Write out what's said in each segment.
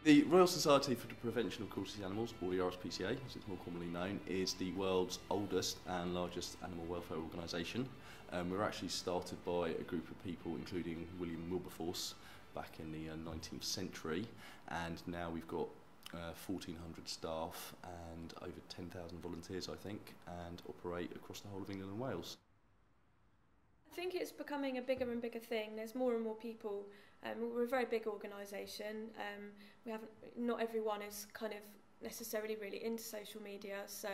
The Royal Society for the Prevention of Cruelty to Animals, or the RSPCA as it's more commonly known, is the world's oldest and largest animal welfare organisation. We were actually started by a group of people including William Wilberforce back in the 19th century, and now we've got 1,400 staff and over 10,000 volunteers, I think, and operate across the whole of England and Wales. I think it's becoming a bigger and bigger thing. There's more and more people. We're a very big organisation. Not everyone is kind of necessarily really into social media, so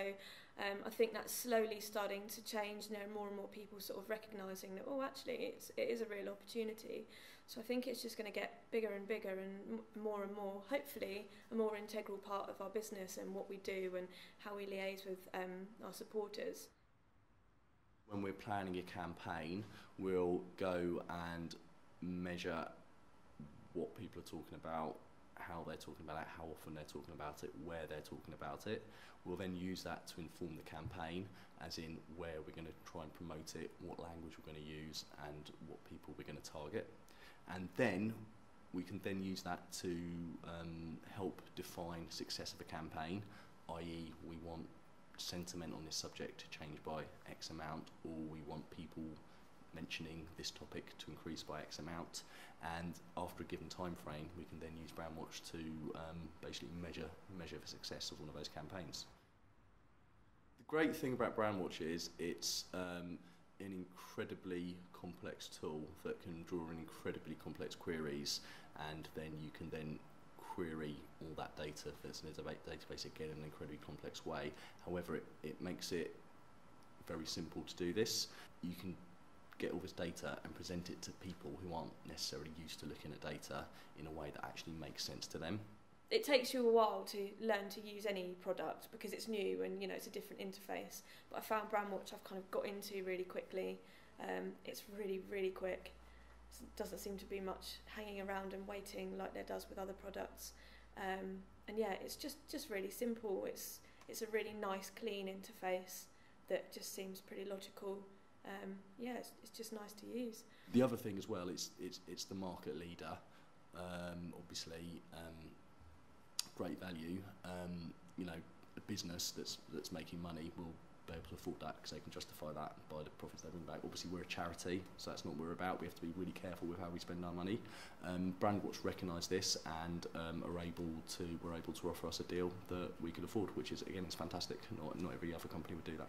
I think that's slowly starting to change. There are more and more people sort of recognising that, oh, actually, it is a real opportunity. So I think it's just going to get bigger and bigger and more, hopefully, a more integral part of our business and what we do and how we liaise with our supporters. When we're planning a campaign, we'll go and measure what people are talking about, how they're talking about it, how often they're talking about it, where they're talking about it. We'll then use that to inform the campaign, as in where we're going to try and promote it, what language we're going to use, and what people we're going to target. And then we can then use that to help define success of a campaign, i.e. we want sentiment on this subject to change by X amount, or we want people mentioning this topic to increase by X amount, and after a given time frame we can then use Brandwatch to basically measure the success of one of those campaigns. The great thing about Brandwatch is it's an incredibly complex tool that can draw in incredibly complex queries, and then you can then query all that data that's in the database again in an incredibly complex way. However, it makes it very simple to do this. You can get all this data and present it to people who aren't necessarily used to looking at data in a way that actually makes sense to them. It takes you a while to learn to use any product because it's new and it's a different interface. But I found Brandwatch I've kind of got into really quickly. It's really quick. Doesn't seem to be much hanging around and waiting like there does with other products, and yeah, it's just really simple. It's a really nice, clean interface that just seems pretty logical. Yeah, it's just nice to use. The other thing as well, it's the market leader. Obviously, great value. A business that's making money will be able to afford that because they can justify that by the profits they bring back. Obviously, we're a charity, so that's not what we're about. We have to be really careful with how we spend our money. Brandwatch recognise this and we're able to offer us a deal that we can afford, which is, again, it's fantastic. Not every other company would do that.